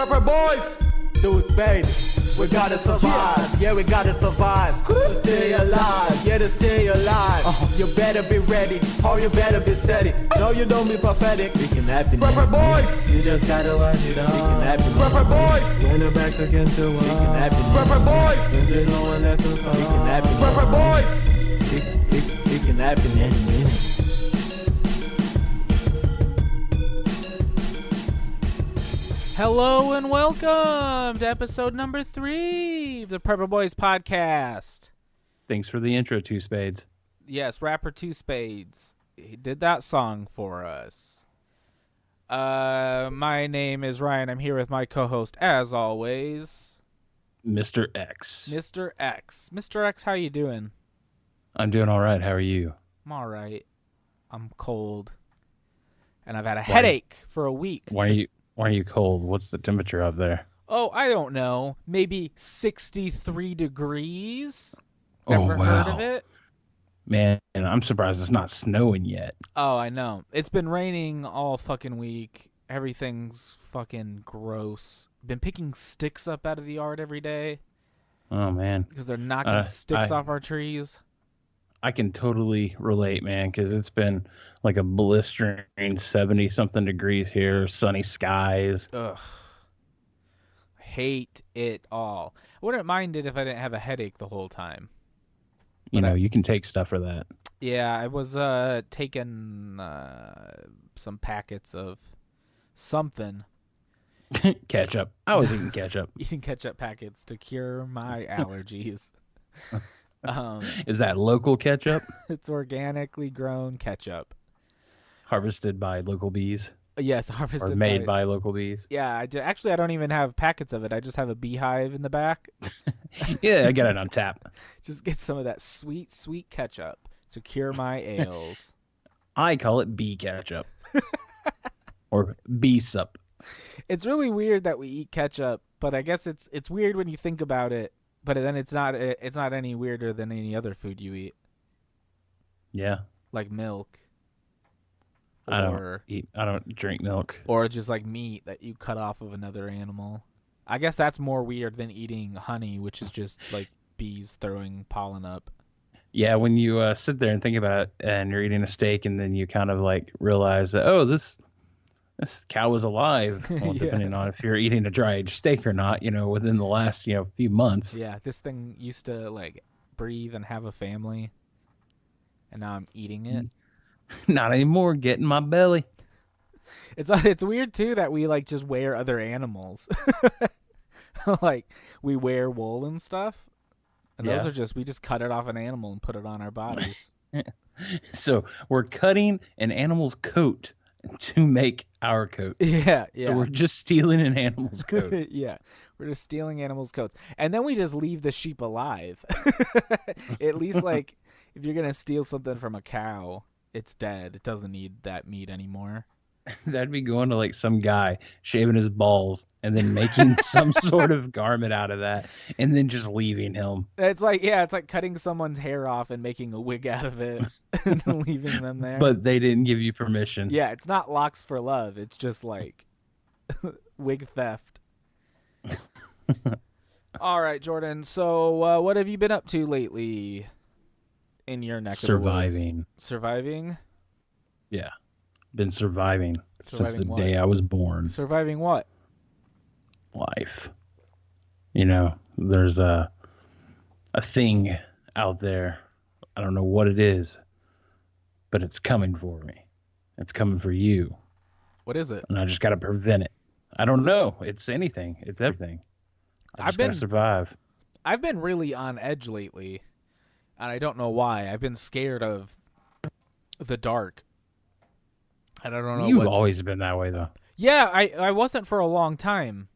Prepper boys, do spade. We gotta survive, yeah, we gotta survive. To stay alive, yeah, to stay alive. You better be ready, or you better be steady. No, you don't be pathetic. It can happen. Prepper boys, you just gotta watch it all. It can happen. Prepper boys, when the back's against the wall. It can happen. Prepper boys, since there's no one left to fall. It can happen. Prepper boys, it can happen any minute. Hello and welcome to episode number 3 of the Prepper Boys podcast. Thanks for the intro, Two Spades. Yes, rapper Two Spades. He did that song for us. My name is Ryan. I'm here with my co-host, as always, Mr. X. Mr. X. Mr. X, how you doing? I'm doing all right. How are you? I'm all right. I'm cold. And I've had a headache for a week. Why are you cold? What's the temperature up there? Oh, I don't know. Maybe 63 degrees? Oh, Never heard of it? Man, I'm surprised it's not snowing yet. Oh, I know. It's been raining all fucking week. Everything's fucking gross. Been picking sticks up out of the yard every day Oh, man. because they're knocking sticks I- off our trees. I can totally relate, man, because it's been like a blistering 70-something degrees here, sunny skies. Ugh. Hate it all. I wouldn't mind it if I didn't have a headache the whole time. You can take stuff for that. Yeah, I was taking some packets of something. Ketchup. I was eating ketchup. Eating ketchup packets to cure my allergies. Is that local ketchup? It's organically grown ketchup. Harvested by local bees? Yes, harvested Or made by local bees? Yeah, actually, I don't even have packets of it. I just have a beehive in the back. Yeah, I got it on tap. Just get some of that sweet, sweet ketchup to cure my ails. I call it bee ketchup. Or bee sup. It's really weird that we eat ketchup, but I guess it's weird when you think about it. But then it's not any weirder than any other food you eat, Yeah. like milk. I don't drink milk. Or just like meat that you cut off of another animal. I guess that's more weird than eating honey, which is just like bees throwing pollen up. Yeah, when you sit there and think about it and you're eating a steak and then you kind of like realize that, oh, this cow was alive. Well, Yeah. depending on if you're eating a dry-aged steak or not, within the last, few months. Yeah, this thing used to like breathe and have a family, and now I'm eating it. Not anymore. Get in my belly. It's weird too that we like just wear other animals. Like we wear wool and stuff, and those Yeah. are we just cut it off an animal and put it on our bodies. So we're cutting an animal's coat to make our coat. Yeah. So we're just stealing an animal's coat. Yeah, we're just stealing animals' coats, and then we just leave the sheep alive. At least, like, if you're gonna steal something from a cow, it's dead. It doesn't need that meat anymore. That'd be going to like some guy shaving his balls and then making some sort of garment out of that and then just leaving him. It's like cutting someone's hair off and making a wig out of it and leaving them there. But they didn't give you permission. yeah, it's not locks for love. It's just like wig theft. All right, Jordan. So, what have you been up to lately in your neck of the woods? Surviving? Yeah. Been surviving since the Surviving what? day I was born. Surviving what? Life. There's a thing out there. I don't know what it is, but it's coming for me. It's coming for you. What is it? And I just got to prevent it. I don't know. It's anything. It's everything. I just gotta survive. I've been really on edge lately, and I don't know why. I've been scared of the dark. And I don't know. You've always been that way, though. Yeah, I wasn't for a long time.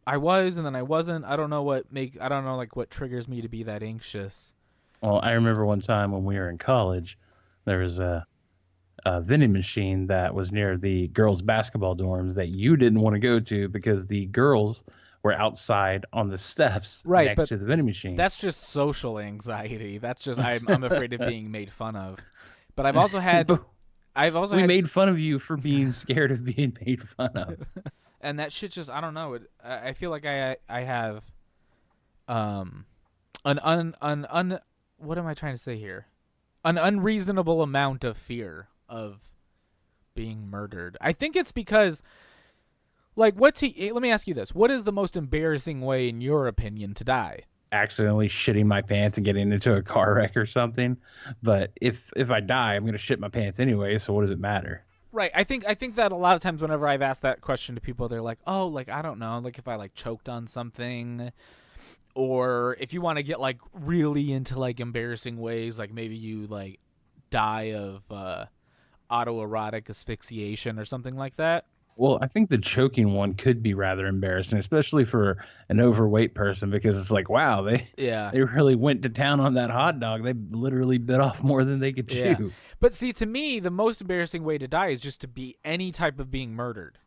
I was, and then I wasn't. I don't know what triggers me to be that anxious. Well, I remember one time when we were in college, there was a vending machine that was near the girls' basketball dorms that you didn't want to go to because the girls were outside on the steps next to the vending machine. That's just social anxiety. That's just I'm afraid of being made fun of. But I've also had We made fun of you for being scared of being made fun of. And that shit just, I don't know. I feel like I have what am I trying to say here? An unreasonable amount of fear of being murdered. I think it's because, like, let me ask you this. What is the most embarrassing way, in your opinion, to die? Accidentally shitting my pants and getting into a car wreck or something. But if I die, I'm gonna shit my pants anyway. So what does it matter? Right. I think that a lot of times whenever I've asked that question to people, they're like, "Oh, like I don't know, like if I like choked on something, or if you want to get like really into like embarrassing ways, like maybe you like die of autoerotic asphyxiation or something like that." Well, I think the choking one could be rather embarrassing, especially for an overweight person, because it's like, wow, Yeah. they really went to town on that hot dog. They literally bit off more than they could Yeah. chew. But see, to me, the most embarrassing way to die is just to be any type of being murdered.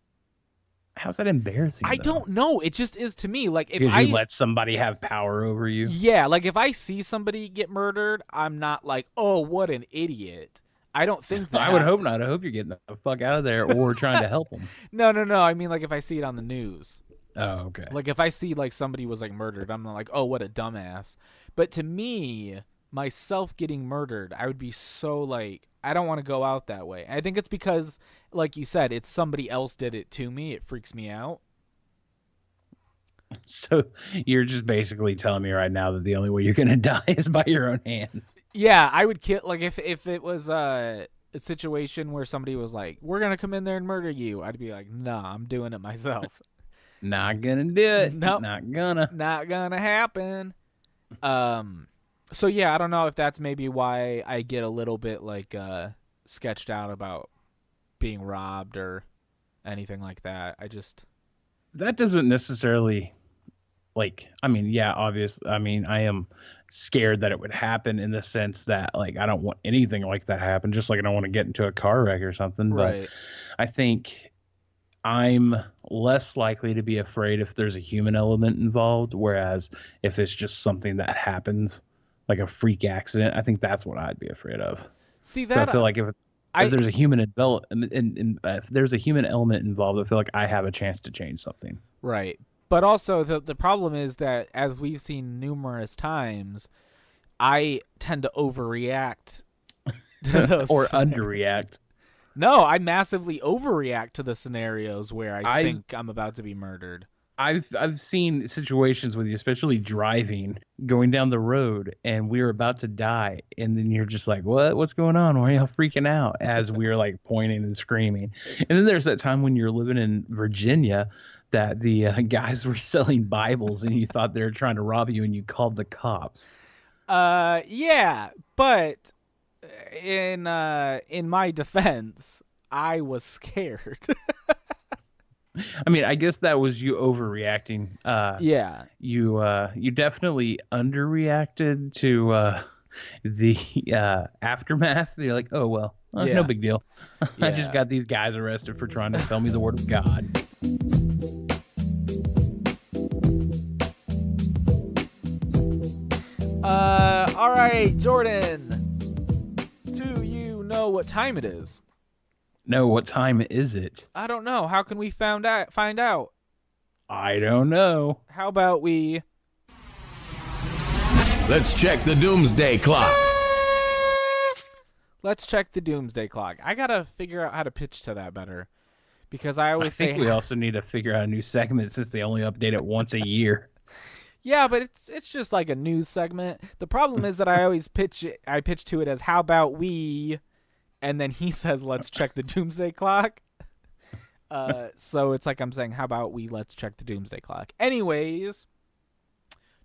How's that embarrassing? I though? don't know. It just is to me. Like if Because I you let somebody have power over you. yeah, like if I see somebody get murdered, I'm not like, oh, what an idiot. I don't think that. I would hope not. I hope you're getting the fuck out of there or trying to help them. No. I mean, like if I see it on the news. Oh, okay. Like if I see like somebody was like murdered, I'm not like, oh, what a dumbass. But to me, myself getting murdered, I would be so like, I don't want to go out that way. I think it's because, like you said, it's somebody else did it to me. It freaks me out. So you're just basically telling me right now that the only way you're gonna die is by your own hands. Yeah, I would kill. Like if it was a situation where somebody was like, "We're gonna come in there and murder you," I'd be like, "Nah, I'm doing it myself." Not gonna do it. Nope. Not gonna. Not gonna happen. So yeah, I don't know if that's maybe why I get a little bit like sketched out about being robbed or anything like that. That doesn't necessarily, like, I mean, yeah, obvious. I mean, I am scared that it would happen in the sense that, like, I don't want anything like that happen, just like I don't want to get into a car wreck or something. Right. But I think I'm less likely to be afraid if there's a human element involved, whereas if it's just something that happens, like a freak accident, I think that's what I'd be afraid of. See So that I feel like if there's a human if there's a human element involved, I feel like I have a chance to change something. right. But also the problem is that as we've seen numerous times, I tend to overreact to those Or scenarios. underreact. No, I massively overreact to the scenarios where I I- think I'm about to be murdered. I've seen situations with you, especially driving, going down the road, and we were about to die, and then you're just like, what's going on? Why are y'all freaking out? As we were like pointing and screaming. And then there's that time when you're living in Virginia that the guys were selling Bibles, and you thought they were trying to rob you, and you called the cops. Yeah, but in my defense, I was scared. I mean, I guess that was you overreacting. Yeah. You definitely underreacted to the aftermath. You're like, oh well, Yeah. no big deal. I Yeah. just got these guys arrested for trying to tell me the word of God. All right, Jordan. Do you know what time it is? No, what time is it? I don't know. How can we find out? I don't know. How about we Let's check the doomsday clock. let's check the doomsday clock. I gotta figure out how to pitch to that better, because I I always think say we also need to figure out a new segment since they only update it once a year. yeah, but it's just like a news segment. The problem is that I always pitch to it as how about we, and then he says let's check the doomsday clock. So it's like I'm saying how about we let's check the doomsday clock. Anyways,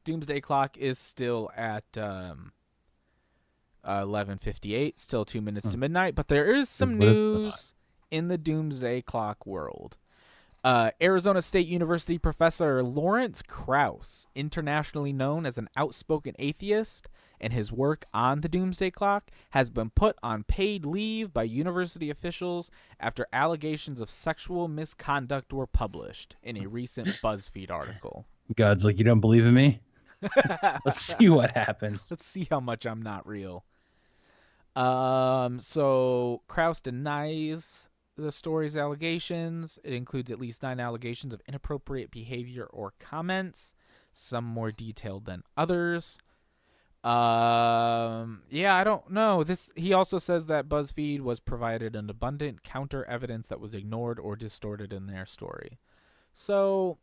doomsday clock is still at 11:58, still 2 minutes to midnight, but there is some news in the doomsday clock world. Arizona State University professor Lawrence Krauss, internationally known as an outspoken atheist, and his work on the doomsday clock has been put on paid leave by university officials after allegations of sexual misconduct were published in a recent BuzzFeed article. God's like, you don't believe in me? Let's see what happens. Let's see how much I'm not real. So Krauss denies the story's allegations. It includes at least 9 allegations of inappropriate behavior or comments, some more detailed than others. Yeah, I don't know. He also says that BuzzFeed was provided an abundant counter evidence that was ignored or distorted in their story. So,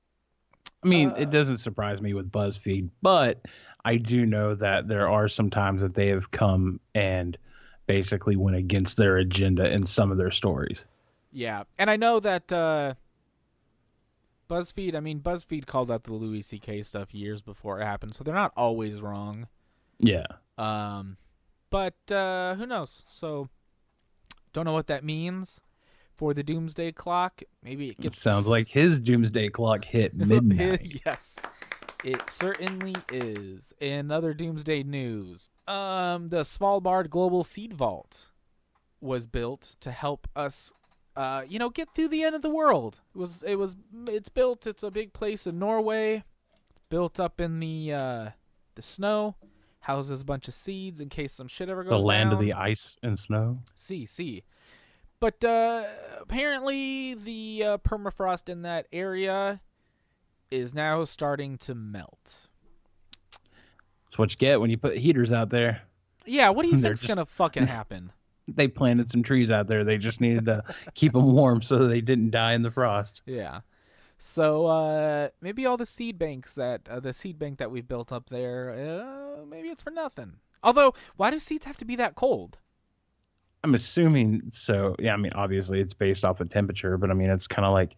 I mean, it doesn't surprise me with BuzzFeed, but I do know that there are some times that they have come and basically went against their agenda in some of their stories. yeah. And I know that BuzzFeed called out the Louis C.K. stuff years before it happened, so they're not always wrong. Yeah. But who knows? So, don't know what that means for the Doomsday Clock. Maybe it gets... Sounds like his Doomsday Clock hit midnight. Yes, it certainly is. In other Doomsday news, the Svalbard Global Seed Vault was built to help us, get through the end of the world. It's built. It's a big place in Norway, built up in the snow. Houses a bunch of seeds in case some shit ever goes down. The land of the ice and snow. See. But apparently the permafrost in that area is now starting to melt. That's what you get when you put heaters out there. Yeah, what do you think's going to fucking happen? They planted some trees out there. They just needed to keep them warm so they didn't die in the frost. Yeah. So maybe all the seed banks that we've built up there, maybe it's for nothing. Although, why do seeds have to be that cold? I'm assuming so. Yeah, I mean, obviously it's based off of temperature, but I mean, it's kind of like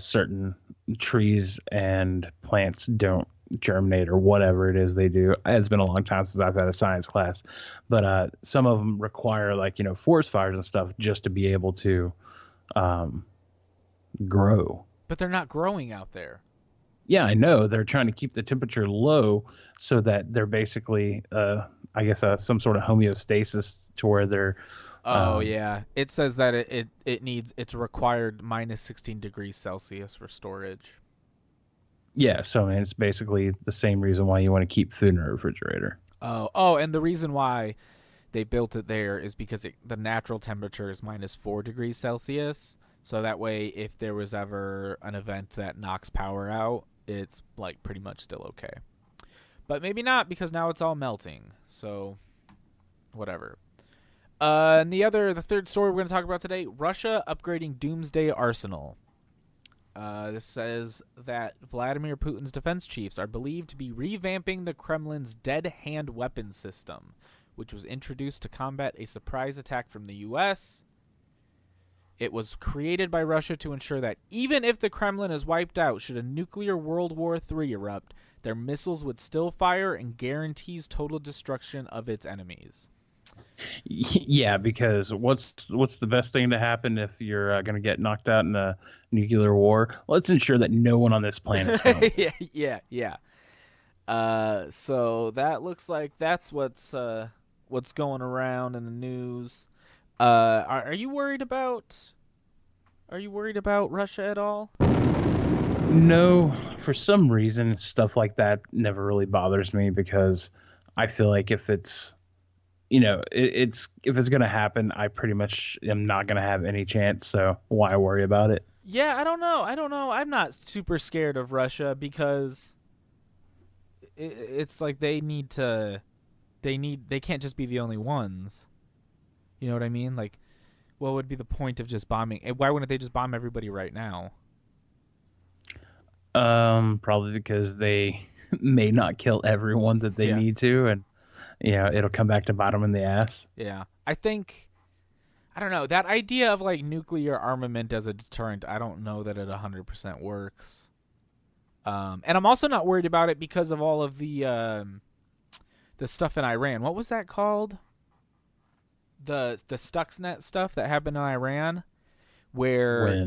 certain trees and plants don't germinate or whatever it is they do. It's been a long time since I've had a science class, but some of them require forest fires and stuff just to be able to grow. But they're not growing out there. Yeah, I know. They're trying to keep the temperature low so that they're basically, some sort of homeostasis to where they're. Yeah. It says that it's required minus 16 degrees Celsius for storage. Yeah, so I mean, it's basically the same reason why you want to keep food in a refrigerator. Oh, and the reason why they built it there is because the natural temperature is minus 4 degrees Celsius. So that way, if there was ever an event that knocks power out, it's like pretty much still okay. But maybe not, because now it's all melting. So, whatever. And the third story we're going to talk about today, Russia upgrading Doomsday Arsenal. This says that Vladimir Putin's defense chiefs are believed to be revamping the Kremlin's dead hand weapon system, which was introduced to combat a surprise attack from the U.S. It was created by Russia to ensure that even if the Kremlin is wiped out, should a nuclear World War III erupt, their missiles would still fire and guarantees total destruction of its enemies. Yeah, because what's the best thing to happen if you're going to get knocked out in a nuclear war? Let's ensure that no one on this planet is Yeah. So that looks like that's what's going around in the news. Are you worried about Russia at all? No, for some reason stuff like that never really bothers me, because I feel like if it's if it's going to happen, I pretty much am not going to have any chance, so why worry about it? Yeah, I don't know. I'm not super scared of Russia, because it's like they can't just be the only ones. You know what I mean? Like, what would be the point of just bombing? Why wouldn't they just bomb everybody right now? Probably because they may not kill everyone that they need to, and it'll come back to bite them in the ass. Yeah, I don't know, that idea of like nuclear armament as a deterrent, I don't know that it 100% works. And I'm also not worried about it because of all of the stuff in Iran. What was that called? The Stuxnet stuff that happened in Iran, where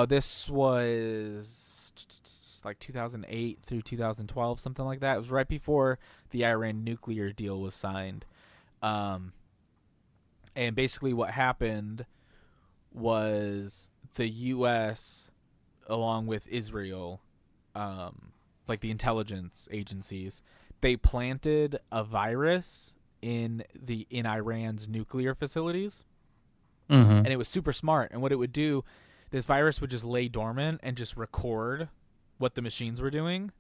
this was like 2008 through 2012, something like that. It was right before the Iran nuclear deal was signed. And basically what happened was the U.S., along with Israel, like the intelligence agencies, they planted a virus in Iran's nuclear facilities. Mm-hmm. and it was super smart. And what it would do, this virus would just lay dormant and just record what the machines were doing.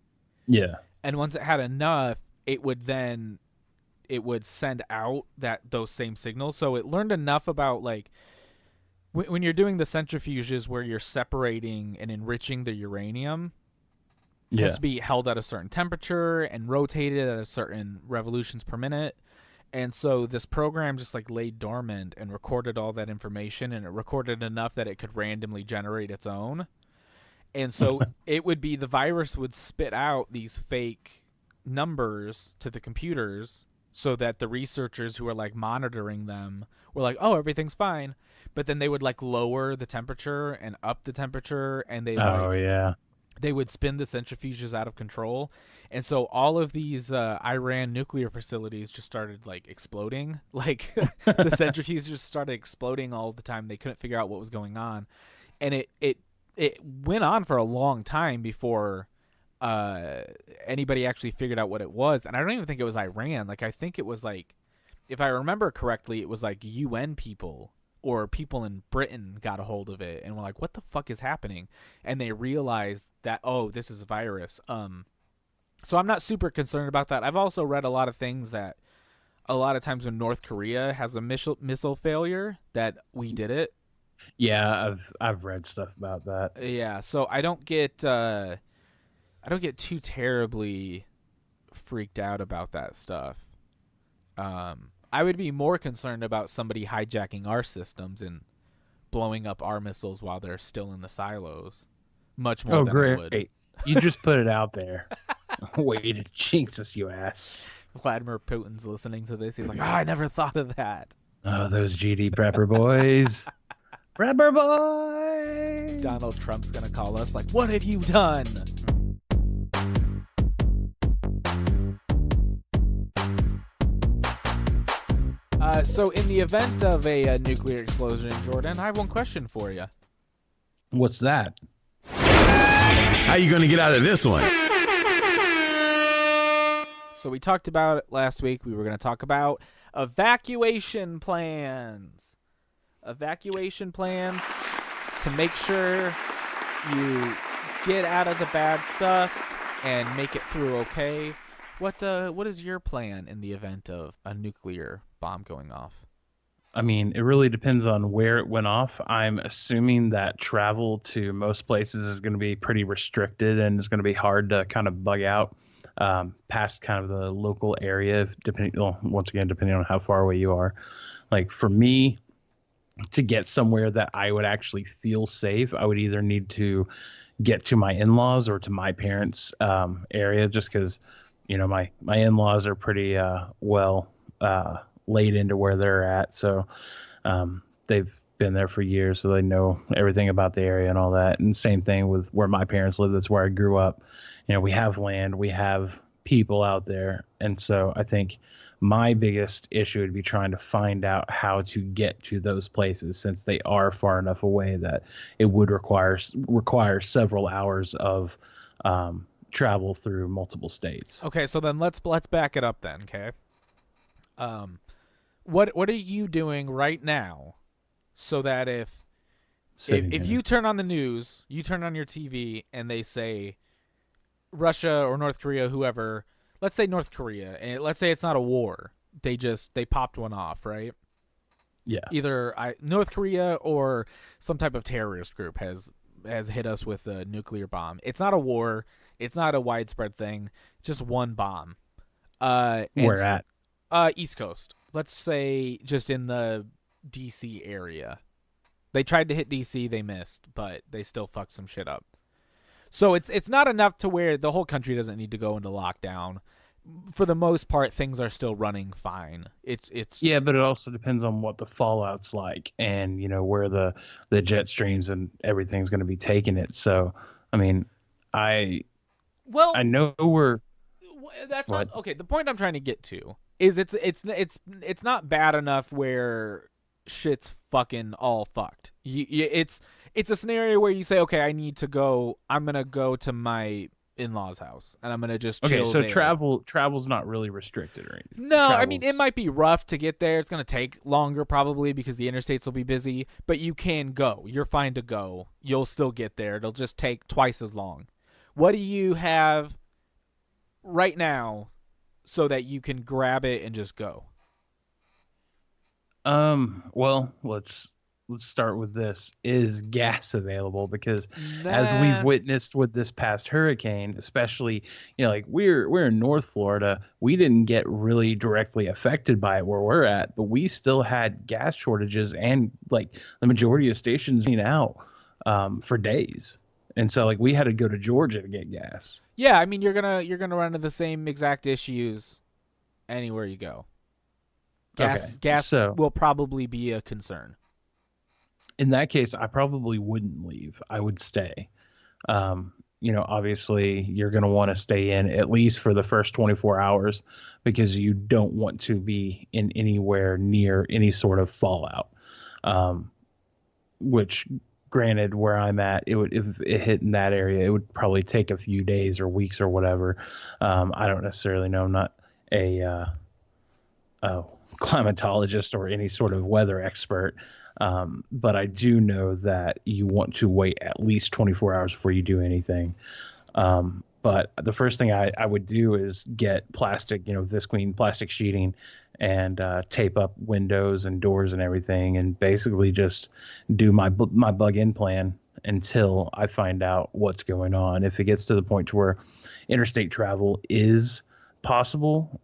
Yeah. And once it had enough, it would send out those same signals. So it learned enough about, like, when you're doing the centrifuges where you're separating and enriching the uranium, it has to be held at a certain temperature and rotated at a certain revolutions per minute. And so this program just like laid dormant and recorded all that information, and it recorded enough that it could randomly generate its own. And so it would be, the virus would spit out these fake numbers to the computers so that the researchers who are like monitoring them were like, oh, everything's fine. But then they would like lower the temperature and up the temperature, and they would spin the centrifuges out of control. And so all of these Iran nuclear facilities just started like exploding. Like the centrifuges just started exploding all the time. They couldn't figure out what was going on. And it went on for a long time before anybody actually figured out what it was. And I don't even think it was Iran. Like, I think it was like, if I remember correctly, it was like UN people or people in Britain got a hold of it and were like, what the fuck is happening? And they realized that, oh, this is a virus. So I'm not super concerned about that. I've also read a lot of things that a lot of times when North Korea has a missile failure, that we did it. Yeah, I've read stuff about that. Yeah, so I don't get too terribly freaked out about that stuff. I would be more concerned about somebody hijacking our systems and blowing up our missiles while they're still in the silos. Much more than I would. You just put it out there. Way to jinx us, you ass. Vladimir Putin's listening to this. He's like, I never thought of that. Oh, those GD prepper boys. Prepper boys. Donald Trump's going to call us like, what have you done? So in the event of a nuclear explosion, Jordan, I have one question for you. What's that? How you going to get out of this one? So we talked about it last week. We were going to talk about evacuation plans. Evacuation plans to make sure you get out of the bad stuff and make it through okay. What is your plan in the event of a nuclear bomb going off? I mean, it really depends on where it went off. I'm assuming that travel to most places is going to be pretty restricted, and it's going to be hard to kind of bug out past kind of the local area, depending on how far away you are. Like for me, to get somewhere that I would actually feel safe, I would either need to get to my in-laws or to my parents' area, just because, you know, my in-laws are pretty well laid into where they're at. So they've been there for years, so they know everything about the area and all that. And same thing with where my parents live. That's where I grew up. You know, we have land, we have people out there. And so I think my biggest issue would be trying to find out how to get to those places, since they are far enough away that it would require several hours of travel through multiple states. Okay, so then let's back it up then, okay? What are you doing right now so that if you turn on the news, you turn on your TV and they say Russia or North Korea, whoever, let's say North Korea, and let's say it's not a war, they popped one off, right? Yeah. Either North Korea or some type of terrorist group has hit us with a nuclear bomb. It's not a war. It's not a widespread thing. Just one bomb. Where at? East Coast. Let's say just in the DC area. They tried to hit DC, they missed, but they still fucked some shit up. So it's not enough to where the whole country doesn't need to go into lockdown. For the most part, things are still running fine. It's yeah, but it also depends on what the fallout's like, and you know where the jet streams and everything's going to be taking it. So, I mean, I know we're. That's not okay. The point I'm trying to get to is it's not bad enough where shit's fucking all fucked. It's a scenario where you say, okay, I'm gonna go to my in-laws' house, and I'm gonna just Okay, chill so there. travel's not really restricted or anything. No, I mean, Travel's- it might be rough to get there. It's going to take longer probably because the interstates will be busy, but you can go. You're fine to go. You'll still get there. It'll just take twice as long. What do you have right now so that you can grab it and just go? Well, let's start with this. Is gas available? Because as Nah. we've witnessed with this past hurricane, especially, like we're in North Florida, we didn't get really directly affected by it where we're at, but we still had gas shortages and like the majority of stations being out for days. And so like we had to go to Georgia to get gas. Yeah, I mean, you're gonna run into the same exact issues anywhere you go. Gas so- will probably be a concern. In that case, I probably wouldn't leave. I would stay. Obviously, you're going to want to stay in at least for the first 24 hours because you don't want to be in anywhere near any sort of fallout. Which, granted, where I'm at, if it hit in that area, it would probably take a few days or weeks or whatever. I don't necessarily know. I'm not a climatologist or any sort of weather expert. But I do know that you want to wait at least 24 hours before you do anything. But the first thing I would do is get plastic, visqueen plastic sheeting and tape up windows and doors and everything, and basically just do my bug-in plan until I find out what's going on. If it gets to the point to where interstate travel is possible,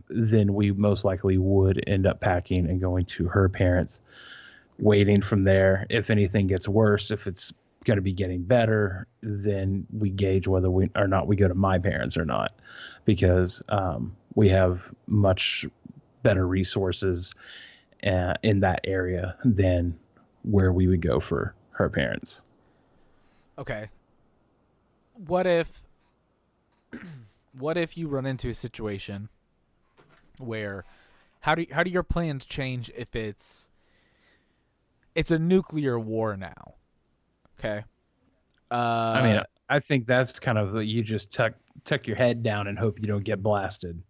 then we most likely would end up packing and going to her parents', waiting from there. If anything gets worse, if it's going to be getting better, then we gauge whether we go to my parents or not, because we have much better resources in that area than where we would go for her parents. Okay. What if you run into a situation where how do your plans change if it's a nuclear war now? Okay. I mean, I think that's kind of you just tuck your head down and hope you don't get blasted.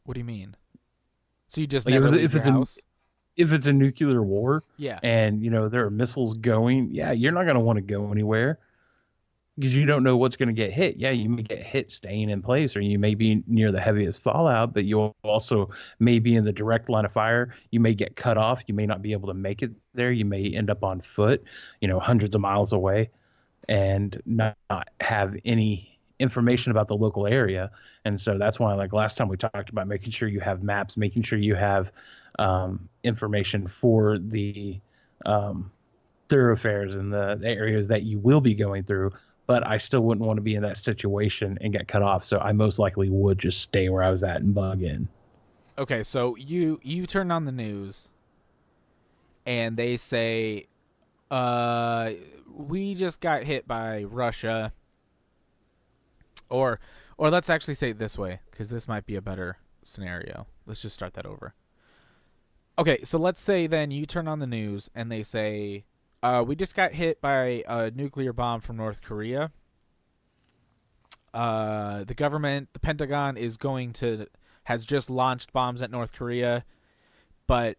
What do you mean? So you just Like, never if leave your it's house? If it's a nuclear war, Yeah. and there are missiles going, yeah, you're not going to want to go anywhere because you don't know what's going to get hit. Yeah, you may get hit staying in place, or you may be near the heaviest fallout, but you also may be in the direct line of fire. You may get cut off. You may not be able to make it there. You may end up on foot, hundreds of miles away, and not have any information about the local area. And so that's why, like last time we talked about making sure you have maps, making sure you have information for the thoroughfares and the areas that you will be going through. But I still wouldn't want to be in that situation and get cut off. So I most likely would just stay where I was at and bug in. Okay, so you turn on the news and they say we just got hit by Russia. Or let's actually say it this way, because this might be a better scenario. Let's just start that over. Okay, so let's say then you turn on the news and they say, we just got hit by a nuclear bomb from North Korea. The government, the Pentagon, has just launched bombs at North Korea, but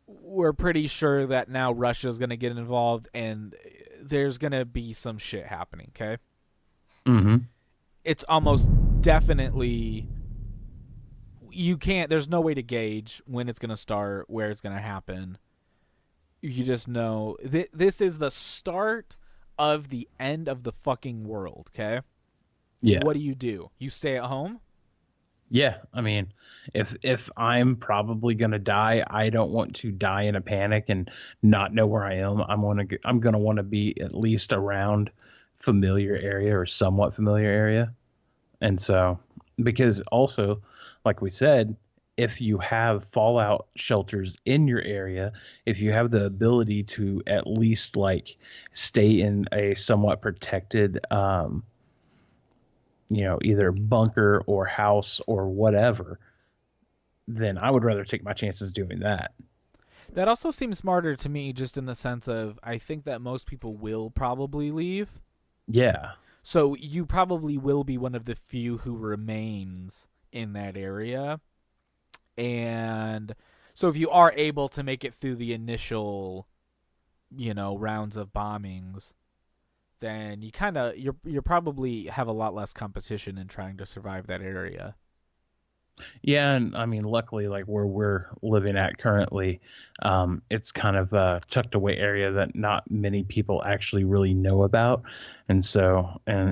we're pretty sure that now Russia's going to get involved and there's going to be some shit happening, okay? Mm-hmm. It's almost definitely there's no way to gauge when it's going to start, where it's going to happen. You just know this is the start of the end of the fucking world, okay? Yeah. What do? You stay at home? Yeah, I mean, if I'm probably gonna die, I don't want to die in a panic and not know where I am. I'm gonna want to be at least around familiar area or somewhat familiar area, and so because also, like we said, if you have fallout shelters in your area, if you have the ability to at least like stay in a somewhat protected either bunker or house or whatever, then I would rather take my chances doing that. That also seems smarter to me, just in the sense of I think that most people will probably leave. Yeah. So you probably will be one of the few who remains in that area. And so if you are able to make it through the initial, rounds of bombings, then you're probably have a lot less competition in trying to survive that area. Yeah, and I mean, luckily, like where we're living at currently, it's kind of a tucked away area that not many people actually really know about, and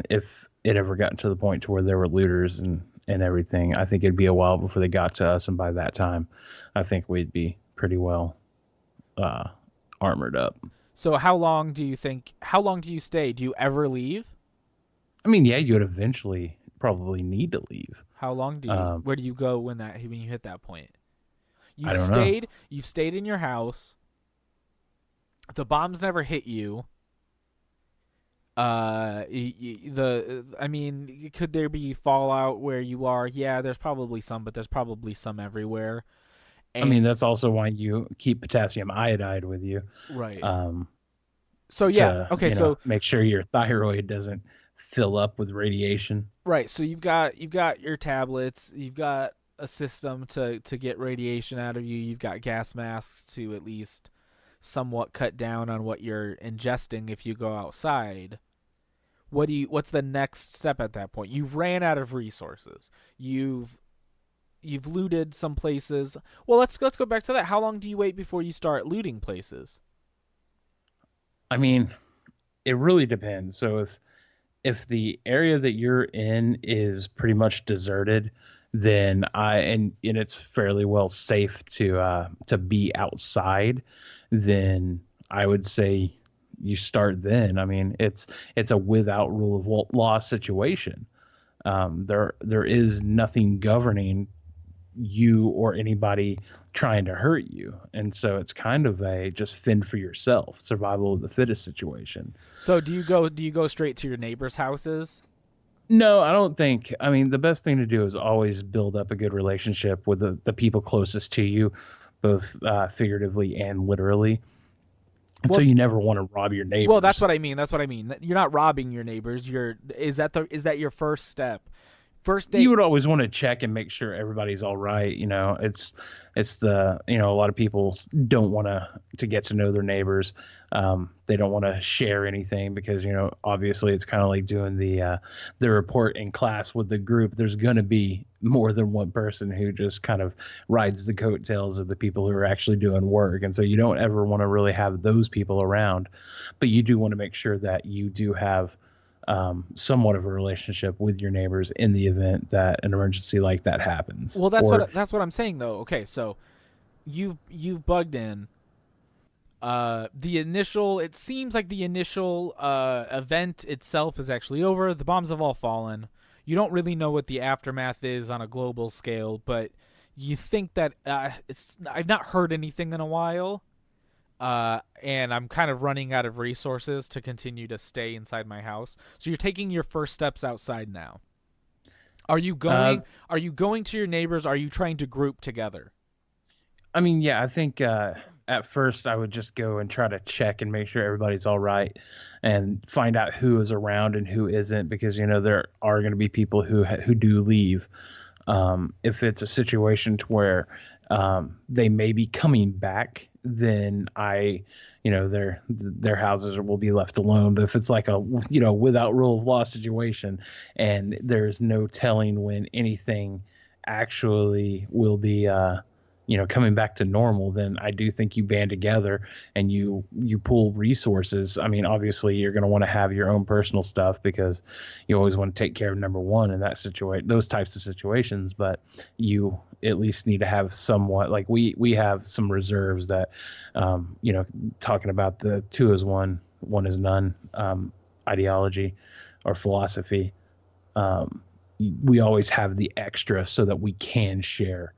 if it ever got to the point to where there were looters and everything, I think it'd be a while before they got to us, and by that time, I think we'd be pretty well armored up. So how long do you stay? Do you ever leave? I mean, yeah, you would eventually probably need to leave. How long do you? Where do you go when you hit that point? I don't know. You've stayed in your house. The bombs never hit you. I mean, could there be fallout where you are? Yeah, there's probably some, but there's probably some everywhere. I mean, that's also why you keep potassium iodide with you. Right. So yeah, okay, so make sure your thyroid doesn't fill up with radiation. Right. So you've got your tablets, you've got a system to get radiation out of you, you've got gas masks to at least somewhat cut down on what you're ingesting if you go outside. What's the next step at that point? You've ran out of resources. You've looted some places. Well, let's go back to that. How long do you wait before you start looting places? I mean, it really depends. So if the area that you're in is pretty much deserted, then and it's fairly well safe to be outside, then I would say you start then. I mean, it's a without rule of law situation. There is nothing governing you or anybody trying to hurt you, and so it's kind of a just fend for yourself, survival of the fittest situation. So do you go straight to your neighbors' houses? No, I don't think. I mean, the best thing to do is always build up a good relationship with the people closest to you, both figuratively and literally. And so you never want to rob your neighbors. Well, that's what I mean. You're not robbing your neighbors. Is that your first step? First date. You would always want to check and make sure everybody's all right. It's a lot of people don't want to get to know their neighbors. They don't want to share anything because, obviously it's kind of like doing the report in class with the group. There's going to be more than one person who just kind of rides the coattails of the people who are actually doing work. And so you don't ever want to really have those people around, but you do want to make sure that you do have somewhat of a relationship with your neighbors in the event that an emergency like that happens. Well, that's what I'm saying though. Okay, so you've bugged in. It seems like the initial event itself is actually over. The bombs have all fallen. You don't really know what the aftermath is on a global scale, but you think that I've not heard anything in a while. And I'm kind of running out of resources to continue to stay inside my house. So you're taking your first steps outside now. Are you going to your neighbors? Are you trying to group together? I mean, yeah, I think at first I would just go and try to check and make sure everybody's all right and find out who is around and who isn't, because, there are going to be people who do leave. If it's a situation to where they may be coming back, then their houses will be left alone. But if it's like a without rule of law situation and there's no telling when anything actually will be coming back to normal, then I do think you band together and you pool resources. I mean, obviously you're going to want to have your own personal stuff because you always want to take care of number one in that those types of situations, but you at least need to have somewhat, like we have some reserves that, talking about the two is one is none ideology or philosophy. We always have the extra so that we can share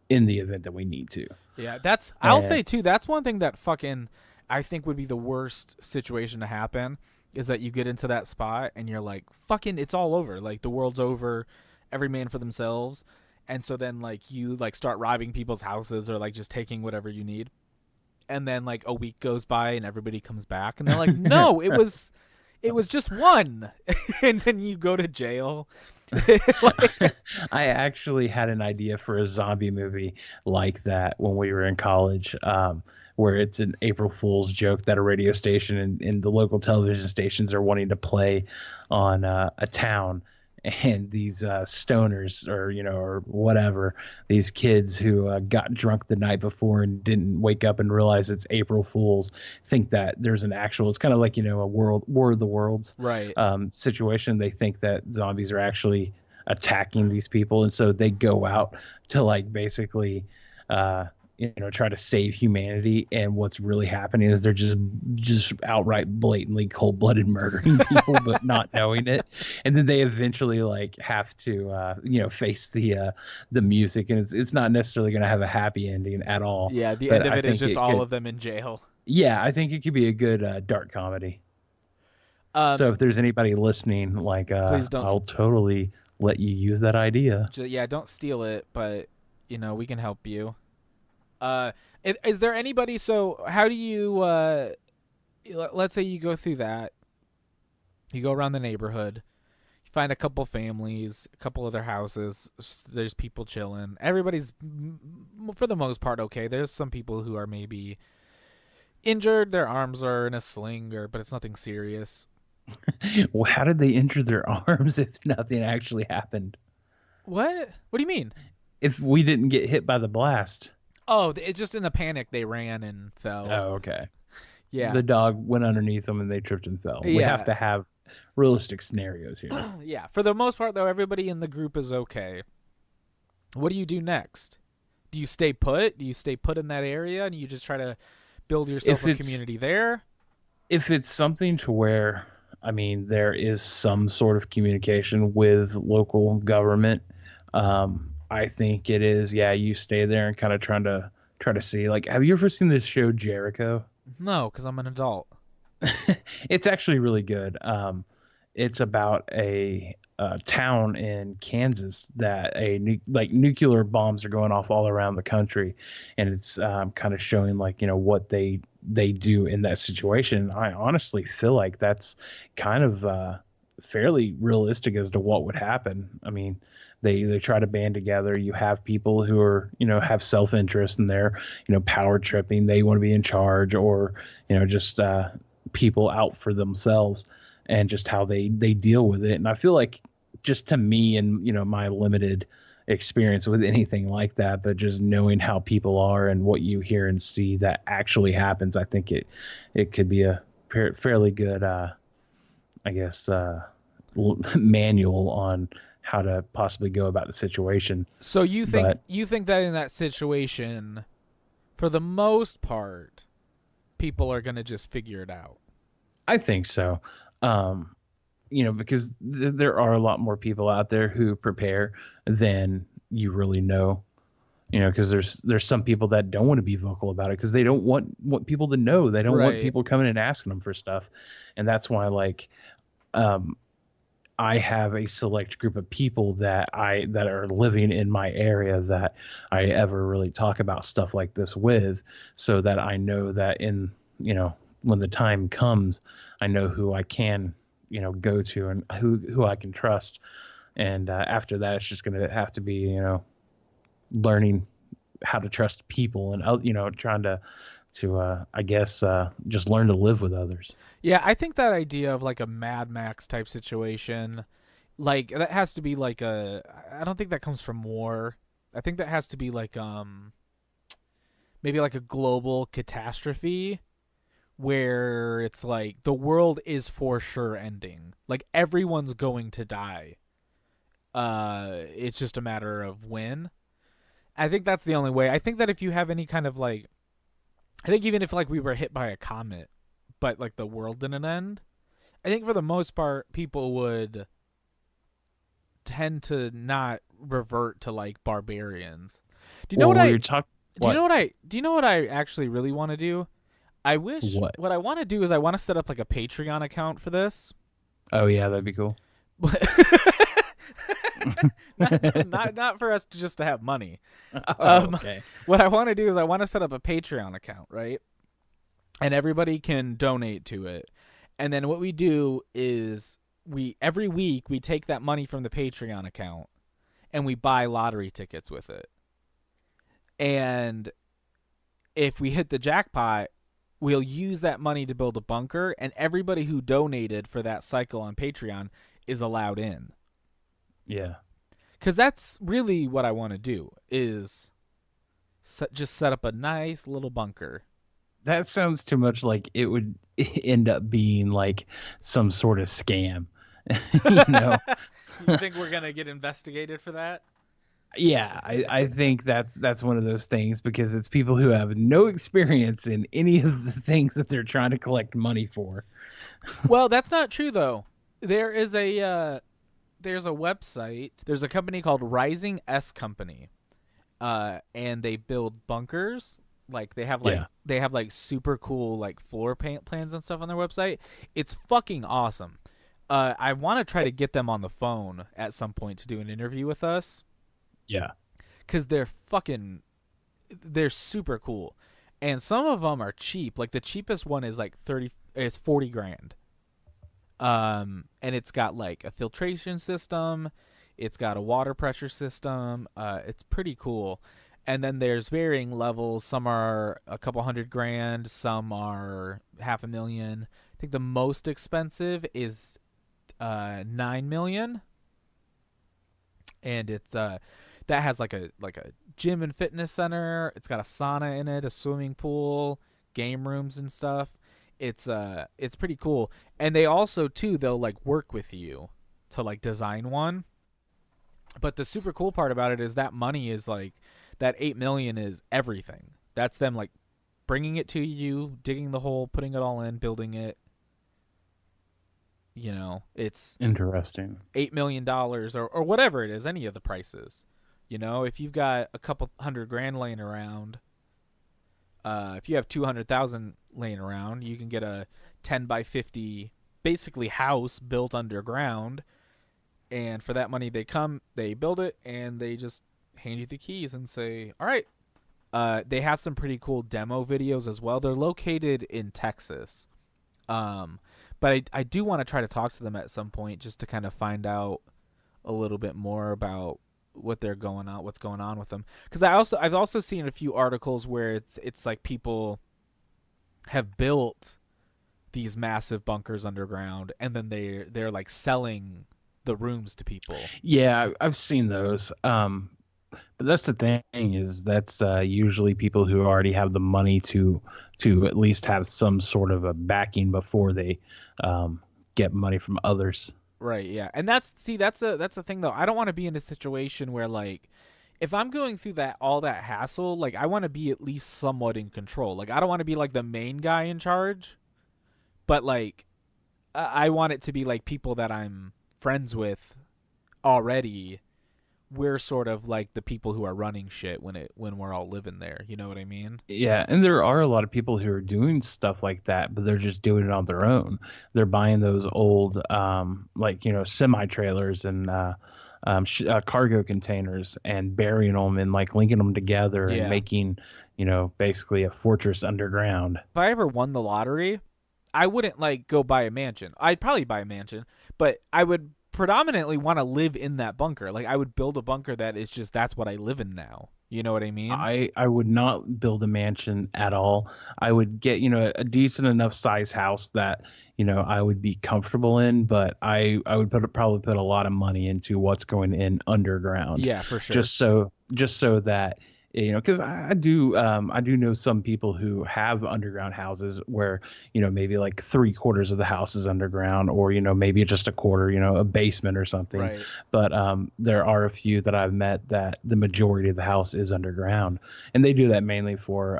in the event that we need to. Yeah, I'll say too, that's one thing that fucking I think would be the worst situation to happen, is that you get into that spot and you're like, fucking, it's all over. Like, the world's over, every man for themselves. And so then, like, you, like, start robbing people's houses or, like, just taking whatever you need. And then, like, a week goes by and everybody comes back and they're like, no, it It was just one, and then you go to jail. I actually had an idea for a zombie movie like that when we were in college, where it's an April Fool's joke that a radio station and the local television stations are wanting to play on a town, and these stoners or whatever, these kids who got drunk the night before and didn't wake up and realize it's April Fool's, think that there's an actual, it's kind of like a War of the Worlds Right. situation. They think that zombies are actually attacking these people, and so they go out to like basically try to save humanity, and what's really happening is they're just outright blatantly cold-blooded murdering people but not knowing it, and then they eventually like have to face the music, and it's not necessarily going to have a happy ending at all. Yeah, the But end of I it is think just all of them in jail. Yeah, I think it could be a good dark comedy. Um, So if there's anybody listening, like Please don't I'll totally let you use that idea. yeah, don't steal it, but we can help you. Is there anybody? So how do you? Let's say you go through that. You go around the neighborhood. You find a couple families, a couple of their houses. There's people chilling. Everybody's, for the most part, okay. There's some people who are maybe injured. Their arms are in a sling, but it's nothing serious. Well, how did they injure their arms if nothing actually happened? What? What do you mean? If we didn't get hit by the blast. Oh, it just in the panic they ran and fell. Oh, okay. Yeah. The dog went underneath them and they tripped and fell. We Yeah. have to have realistic scenarios here. Yeah. For the most part, though, everybody in the group is okay. What do you do next? Do you stay put? Do you stay put in that area and you just try to build yourself a community there? If it's something to where, I mean, there is some sort of communication with local government, I think it is, yeah, you stay there and kind of try to see, like, have you ever seen this show Jericho? No, because I'm an adult. It's actually really good. It's about a town in Kansas that nuclear bombs are going off all around the country, and it's kind of showing like what they do in that situation. I honestly feel like that's kind of fairly realistic as to what would happen. I mean, they try to band together. You have people who are have self-interest and they're power tripping. They want to be in charge, or just people out for themselves, and just how they deal with it. And I feel like, just to me and my limited experience with anything like that, but just knowing how people are and what you hear and see that actually happens, I think it could be a fairly good manual on how to possibly go about the situation. So you think that in that situation, for the most part, people are gonna just figure it out? I think so. Because there are a lot more people out there who prepare than you really know. Because there's some people that don't want to be vocal about it because they don't want people to know. They don't want Right. people coming and asking them for stuff, and that's why I have a select group of people that are living in my area that I ever really talk about stuff like this with, so that I know that when the time comes, I know who I can go to and who I can trust. And after that, it's just going to have to be learning how to trust people and trying to just learn to live with others. Yeah, I think that idea of like a Mad Max type situation, like that has to be like I don't think that comes from war. I think that has to be like maybe like a global catastrophe where it's like the world is for sure ending. Like everyone's going to die. It's just a matter of when. I think that's the only way. I think that if you have any kind of like, I think even if like we were hit by a comet, but like the world didn't end, I think for the most part people would tend to not revert to like barbarians. Do you know Do you know what I actually really want to do? I wish what I want to do is I want to set up like a Patreon account for this. Oh yeah, that'd be cool. not for us just to have money. Okay. What I want to do is I want to set up a Patreon account, right? And everybody can donate to it. And then what we do is every week we take that money from the Patreon account and we buy lottery tickets with it. And if we hit the jackpot, we'll use that money to build a bunker, and everybody who donated for that cycle on Patreon is allowed in. Yeah. Because that's really what I want to do, is just set up a nice little bunker. That sounds too much like it would end up being like some sort of scam. You know? You think we're going to get investigated for that? Yeah, I think that's one of those things, because it's people who have no experience in any of the things that they're trying to collect money for. Well, that's not true though. There is there's a website. There's a company called Rising S Company, and they build bunkers. Like they have super cool like floor plans and stuff on their website. It's fucking awesome. I want to try to get them on the phone at some point to do an interview with us. Yeah. Because they're super cool. And some of them are cheap. Like the cheapest one is like $40,000. And it's got like a filtration system. It's got a water pressure system. It's pretty cool. And then there's varying levels. Some are a couple $100,000. Some are $500,000. I think the most expensive is $9 million. And it's that has like a gym and fitness center. It's got a sauna in it, a swimming pool, game rooms and stuff. It's pretty cool. And they also too, they'll like work with you to like design one. But the super cool part about it is that money is like that $8 million is everything. That's them like bringing it to you, digging the hole, putting it all in, building it. You know, it's interesting. $8 million or whatever it is, any of the prices. You know, if you've got a couple $100,000 laying around, if you have 200,000 laying around, you can get a 10 by 50 basically house built underground. And for that money, they build it, and they just hand you the keys and say, all right. They have some pretty cool demo videos as well. They're located in Texas. But I do want to try to talk to them at some point just to kind of find out a little bit more about what's going on with them. Because I've also seen a few articles where it's like people have built these massive bunkers underground, and then they're like selling the rooms to people. Yeah, I've seen those. But that's the thing, is that's usually people who already have the money to at least have some sort of a backing before they get money from others. Right, yeah. And that's the thing though. I don't want to be in a situation where like if I'm going through all that hassle, like I want to be at least somewhat in control. Like I don't want to be like the main guy in charge, but like I want it to be like people that I'm friends with already. We're sort of like the people who are running shit when we're all living there. You know what I mean? Yeah, and there are a lot of people who are doing stuff like that, but they're just doing it on their own. They're buying those old, semi trailers and cargo containers and burying them and like linking them together and making, basically a fortress underground. If I ever won the lottery, I wouldn't like go buy a mansion. I'd probably buy a mansion, but I would predominantly want to live in that bunker. Like I would build a bunker that's what I live in now. You know what I mean? I would not build a mansion at all. I would get, a decent enough size house that, I would be comfortable in, but I would probably put a lot of money into what's going in underground. Yeah, for sure. Just so that, because I do know some people who have underground houses where, maybe like 3/4 of the house is underground, or, maybe just a quarter, a basement or something. Right. But there are a few that I've met that the majority of the house is underground, and they do that mainly for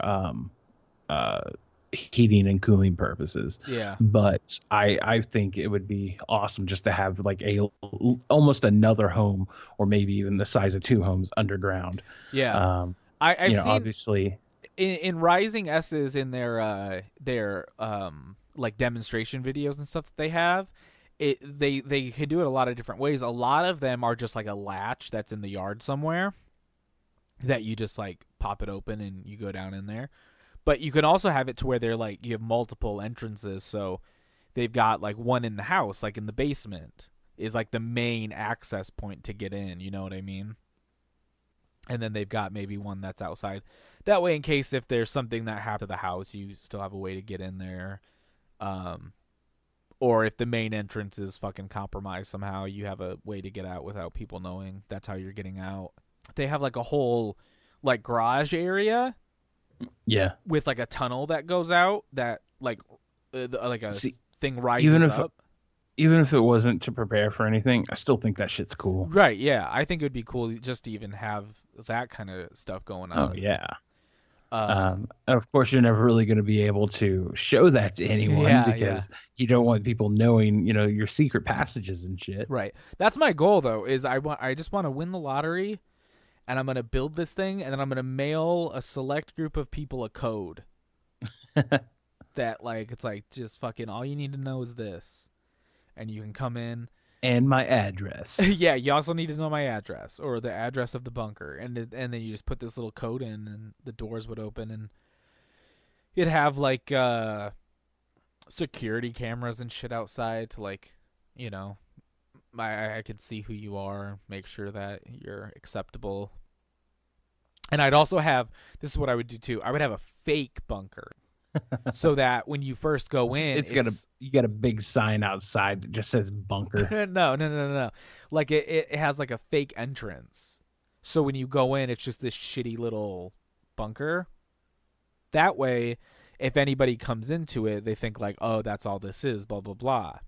heating and cooling purposes. Yeah. But I think it would be awesome just to have like almost another home, or maybe even the size of 2 homes underground. Yeah. I've seen obviously in Rising S's in their like demonstration videos and stuff that they have, they can do it a lot of different ways. A lot of them are just like a latch that's in the yard somewhere that you just like pop it open and you go down in there. But you can also have it to where they're like you have multiple entrances, so they've got like one in the house, like in the basement, is like the main access point to get in. You know what I mean? And then they've got maybe one that's outside. That way, in case if there's something that happened to the house, you still have a way to get in there. Or if the main entrance is fucking compromised somehow, you have a way to get out without people knowing. That's how you're getting out. They have like a whole like garage area. Yeah. With like a tunnel that goes out that like a thing rises even if it wasn't to prepare for anything, I still think that shit's cool. Right, yeah. I think it would be cool just to even have that kind of stuff going on. Oh, yeah. And of course, you're never really going to be able to show that to anyone because you don't want people knowing, your secret passages and shit. Right. That's my goal, though, is I just want to win the lottery, and I'm going to build this thing, and then I'm going to mail a select group of people a code that, like, it's like, just fucking all you need to know is this, and you can come in. And my address. Yeah, you also need to know my address or the address of the bunker, and then you just put this little code in, and the doors would open, and it'd have like security cameras and shit outside to like, I could see who you are, make sure that you're acceptable, and I'd also have this is what I would do too. I would have a fake bunker. So that when you first go in, you got a big sign outside that just says bunker. No. Like it has like a fake entrance. So when you go in, it's just this shitty little bunker. That way, if anybody comes into it, they think like, oh, that's all this is, blah, blah, blah.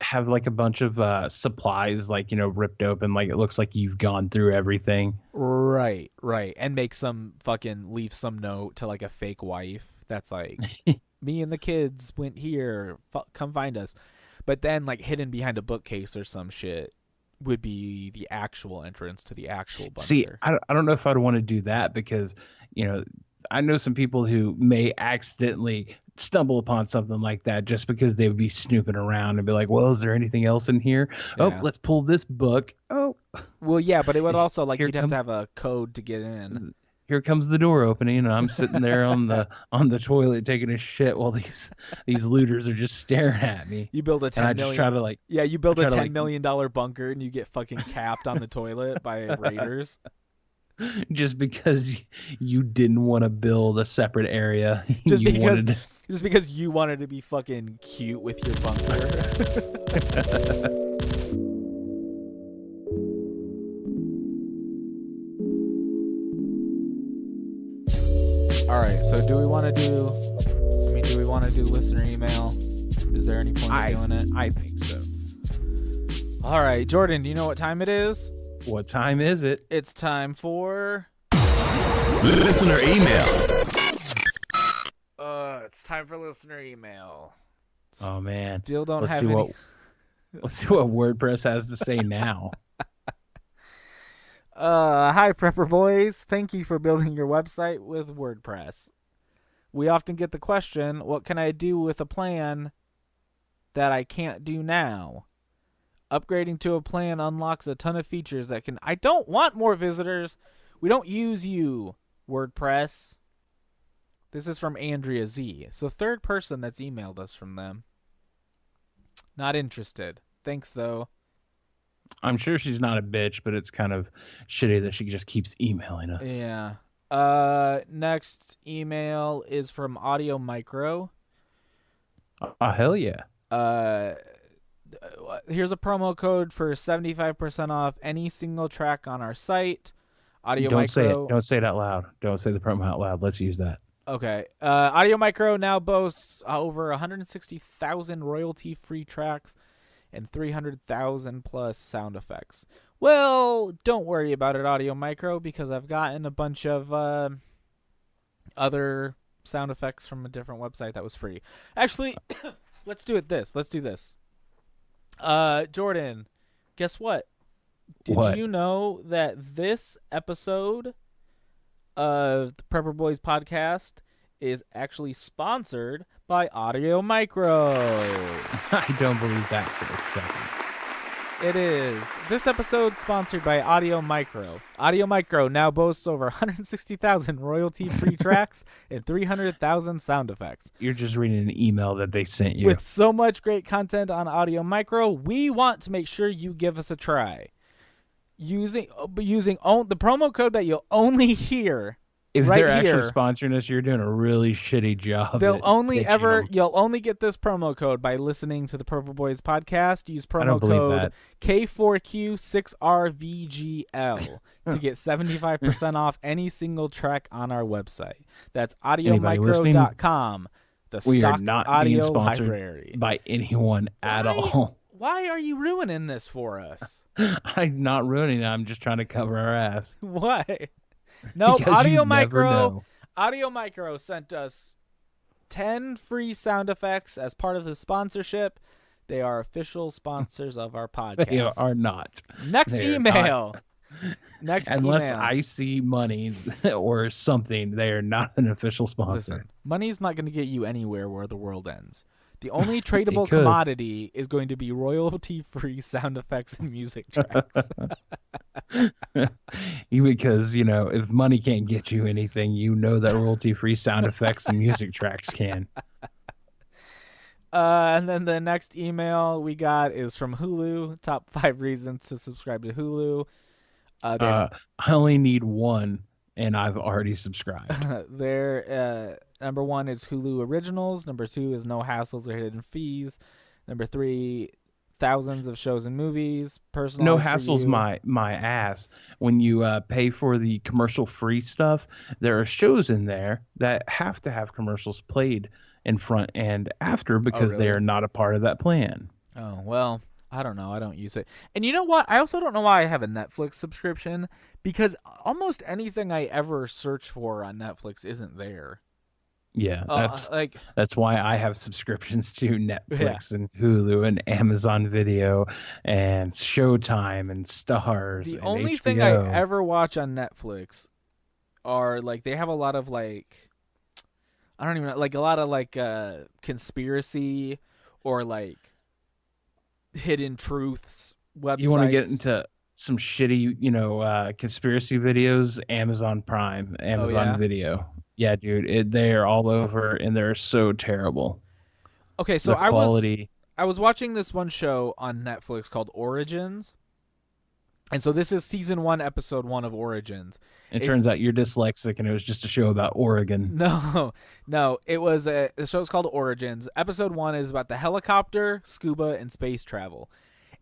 Have like a bunch of supplies, like, ripped open, like it looks like you've gone through everything. Right. And leave some note to like a fake wife. That's like, me and the kids went here. Come find us. But then, like, hidden behind a bookcase or some shit would be the actual entrance to the actual bunker. See, I don't know if I'd want to do that because, I know some people who may accidentally stumble upon something like that just because they would be snooping around and be like, well, is there anything else in here? Yeah. Oh, let's pull this book. Oh. Well, yeah, but it would also, like, you'd have to have a code to get in. Here comes the door opening, and I'm sitting there on the toilet taking a shit while these looters are just staring at me. You build a you build a $10 million bunker, and you get fucking capped on the toilet by raiders. Just because you didn't want to build a separate area. Just because you wanted to be fucking cute with your bunker. All right, so do we want to do listener email? Is there any point in doing it? I think so. All right, Jordan, do you know what time it is? What time is it? It's time for listener email. It's time for listener email. Oh man. Still don't Let's have see any. Let's see what WordPress has to say now. Hi, Prepper Boys. Thank you for building your website with WordPress. We often get the question, what can I do with a plan that I can't do now? Upgrading to a plan unlocks a ton of features that can... I don't want more visitors. We don't use you, WordPress. This is from Andrea Z. So third person that's emailed us from them. Not interested. Thanks, though. I'm sure she's not a bitch, but it's kind of shitty that she just keeps emailing us. Yeah. Next email is from Audio Micro. Oh, hell yeah. Here's a promo code for 75% off any single track on our site. Audio Don't Micro. say it. Don't say it out loud. Don't say the promo out loud. Let's use that. Okay. Audio Micro now boasts over 160,000 royalty-free tracks and 300,000 plus sound effects. Well, don't worry about it, Audio Micro, because I've gotten a bunch of other sound effects from a different website that was free. Actually, let's do this. Jordan, guess what? Did you know that this episode of the Prepper Boys podcast is actually sponsored by Audio Micro? I don't believe that for a second. It is. This episode sponsored by Audio Micro. Audio Micro now boasts over 160,000 royalty-free tracks and 300,000 sound effects. You're just reading an email that they sent you. With so much great content on Audio Micro, we want to make sure you give us a try. Using the promo code that you'll only hear If right they're here. actually sponsoring us, you're doing a really shitty job. You'll at only pitching them. get this promo code by listening to the Purple Boys podcast. Use I promo don't believe code that. K4Q6RVGL to get 75% off any single track on our website. That's Anybody listening? audiomicro.com. The We are stock not being audio sponsored library. by anyone at all. Why are you ruining this for us? I'm not ruining it. I'm just trying to cover our ass. Why? Nope. Because Audio you never Micro. know. Audio Micro sent us 10 free sound effects as part of the sponsorship. They are official sponsors of our podcast. They are not. Next They're email. Next Unless email. I see money or something, they are not an official sponsor. Listen, money's not going to get you anywhere where the world ends. The only tradable could. commodity is going to be royalty-free sound effects and music tracks. Because, if money can't get you anything, that royalty-free sound effects and music tracks can. And then the next email we got is from Hulu. Top 5 reasons to subscribe to Hulu. I only need one, and I've already subscribed. Their number 1 is Hulu Originals. Number 2 is No Hassles or Hidden Fees. Number 3, thousands of shows and movies. Personalized No for hassles, you. my ass. When you pay for the commercial-free stuff, there are shows in there that have to have commercials played in front and after because they really? are not a part of that plan. Oh, well, I don't know. I don't use it. And you know what? I also don't know why I have a Netflix subscription, because almost anything I ever search for on Netflix isn't there. Yeah, Like, that's why I have subscriptions to Netflix and Hulu and Amazon Video and Showtime and Stars. the and only HBO. thing I ever watch on Netflix are, like, they have a lot of, like, I don't even know, like, a lot of, like, conspiracy or, like, hidden truths websites. You want to get into some shitty, conspiracy videos? Amazon Prime, Amazon yeah? Video. Yeah, dude, they're all over and they're so terrible. Okay, so The quality. I was watching this one show on Netflix called Origins. And so this is season 1, episode 1 of Origins. It turns out you're dyslexic, and it was just a show about Oregon. No, it was the show's called Origins. Episode 1 is about the helicopter, scuba, and space travel.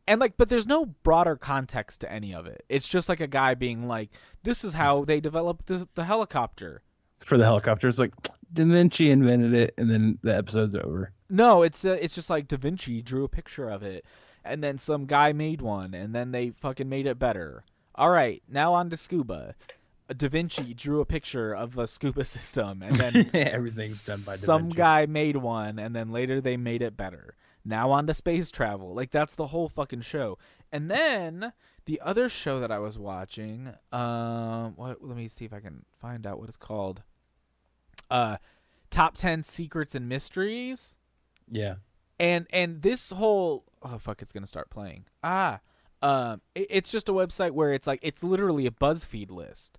And but there's no broader context to any of it. It's just like a guy being like, this is how they developed the helicopter. For the helicopter, it's like Da Vinci invented it, and then the episode's over. No, it's just like Da Vinci drew a picture of it, and then some guy made one, and then they fucking made it better. All right, now on to scuba. Da Vinci drew a picture of a scuba system, and then Everything's done by Da some Vinci. guy made one, and then later they made it better. Now on to space travel. Like, that's the whole fucking show. And then the other show that I was watching, let me see if I can find out what it's called. Top 10 Secrets and Mysteries. Yeah. And this whole it's gonna start playing. It's just a website where it's literally a BuzzFeed list.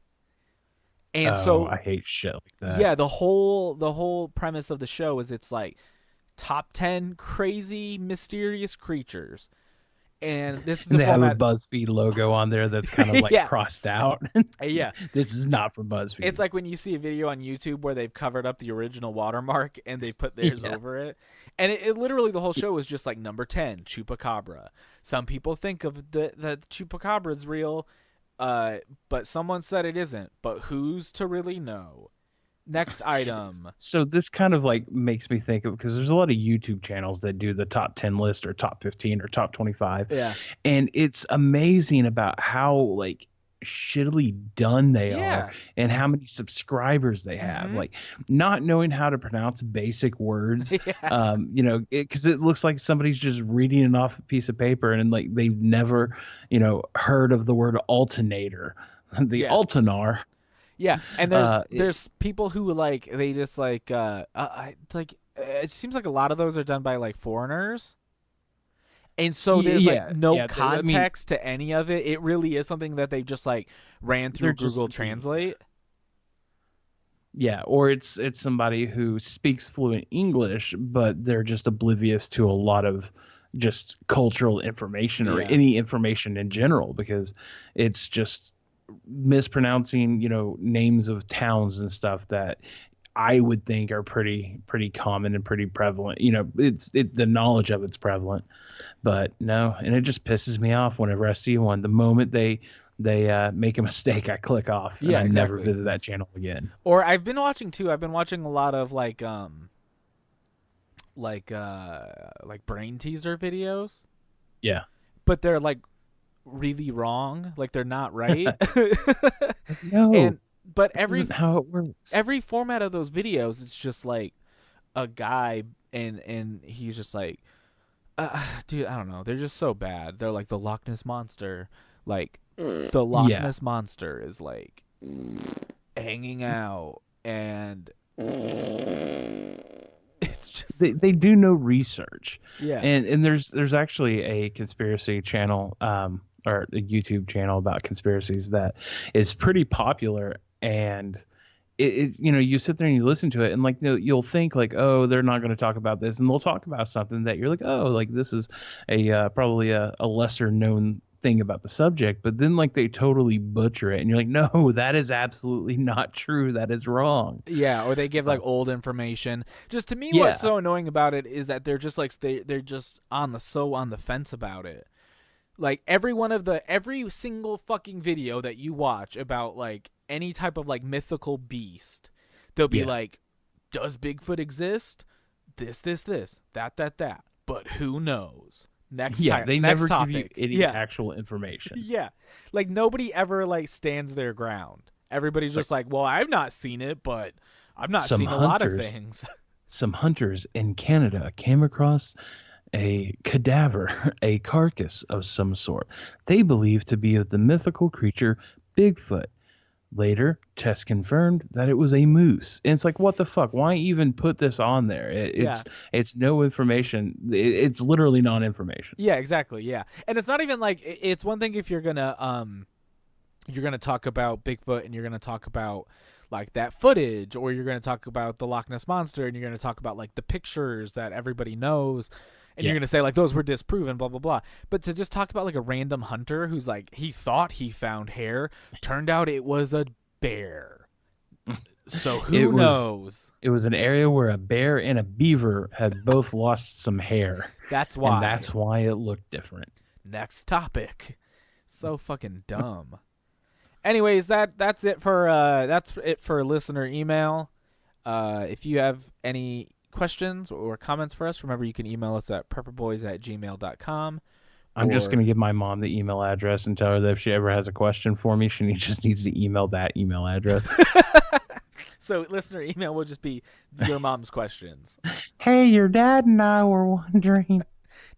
And so I hate shit like that. yeah, the whole premise of the show is it's like top 10 crazy mysterious creatures. And this is the And they have format. a BuzzFeed logo on there that's kind of like Yeah. crossed out. Yeah. This is not from BuzzFeed. It's like when you see a video on YouTube where they've covered up the original watermark and they put theirs Yeah. over it. And it literally, the whole show is just like number 10, Chupacabra. Some people think of the Chupacabra is real, but someone said it isn't. But who's to really know? Next item. So this kind of like makes me think of, because there's a lot of YouTube channels that do the top 10 list or top 15 or top 25. Yeah. And it's amazing about how like shittily done they Yeah. are and how many subscribers they have. Mhm. Like not knowing how to pronounce basic words. Yeah. Because it looks like somebody's just reading it off a piece of paper and like they've never, heard of the word alternator. The Yeah. Altanar. Yeah, and there's people who they just it seems like a lot of those are done by like foreigners, And so there's like no I mean, context to any of it. It really is something that they've just like ran through Google Translate. Yeah, or it's somebody who speaks fluent English, but they're just oblivious to a lot of just cultural information or any information in general, because it's just mispronouncing, names of towns and stuff that I would think are pretty common and pretty prevalent. The knowledge of it's prevalent, but no, and it just pisses me off whenever I see one. The moment they make a mistake, I click off and I never visit that channel again. Or I've been watching too. I've been watching a lot of like brain teaser videos. Yeah, but they're like really wrong. Like they're not right. No, but this isn't how it works. Every format of those videos, it's just like a guy and he's just like, dude, I don't know. They're just so bad. They're like the Loch Ness Monster. Like the Loch Ness Monster is like hanging out, and it's just they do no research. Yeah. And there's actually a conspiracy channel or a YouTube channel about conspiracies that is pretty popular, and it you sit there and you listen to it, and like you'll think like, oh, they're not going to talk about this, and they'll talk about something that you're like, oh, like this is probably a lesser known thing about the subject, but then like they totally butcher it and you're like, no, that is absolutely not true, that is wrong. Yeah, or they give like old information. Just to me, what's so annoying about it is that they're just like they're just on the fence about it. Like every single fucking video that you watch about like any type of like mythical beast, they'll be like, does Bigfoot exist? This, that, but who knows? They never give you any actual information. Yeah, like nobody ever like stands their ground. Everybody's just like, well, I've not seen it, but I've not seen a lot of things. Some hunters in Canada came across a cadaver, a carcass of some sort. They believe to be of the mythical creature Bigfoot. Later, tests confirmed that it was a moose. And it's like, what the fuck? Why even put this on there? It's no information. It's literally non-information. Yeah, exactly. Yeah. And it's not even like, it's one thing if you're going to talk about Bigfoot and you're going to talk about like that footage, or you're going to talk about the Loch Ness Monster and you're going to talk about like the pictures that everybody knows. And you're going to say, like, those were disproven, blah, blah, blah. But to just talk about, like, a random hunter who's, like, he thought he found hair, turned out it was a bear. So who knows? It was an area where a bear and a beaver had both lost some hair. That's why. And that's why it looked different. Next topic. So fucking dumb. Anyways, that's it for listener email. If you have any questions or comments for us, remember you can email us at prepperboys@gmail.com. I'm just going to give my mom the email address and tell her that if she ever has a question for me, she just needs to email that email address. So listener email will just be your mom's questions. Hey, your dad and I were wondering.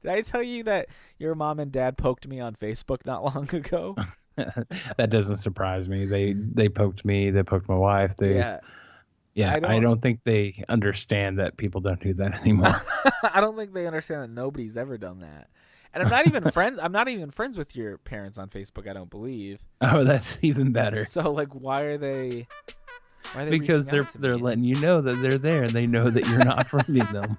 Did I tell you that your mom and dad poked me on Facebook not long ago? That doesn't surprise me. They poked me. They poked my wife. Yeah, I don't think they understand that people don't do that anymore. I don't think they understand that nobody's ever done that. And I'm not even friends. I'm not even friends with your parents on Facebook, I don't believe. Oh, that's even better. So like, why are they because they're letting you know that they're there, and they know that you're not friending them.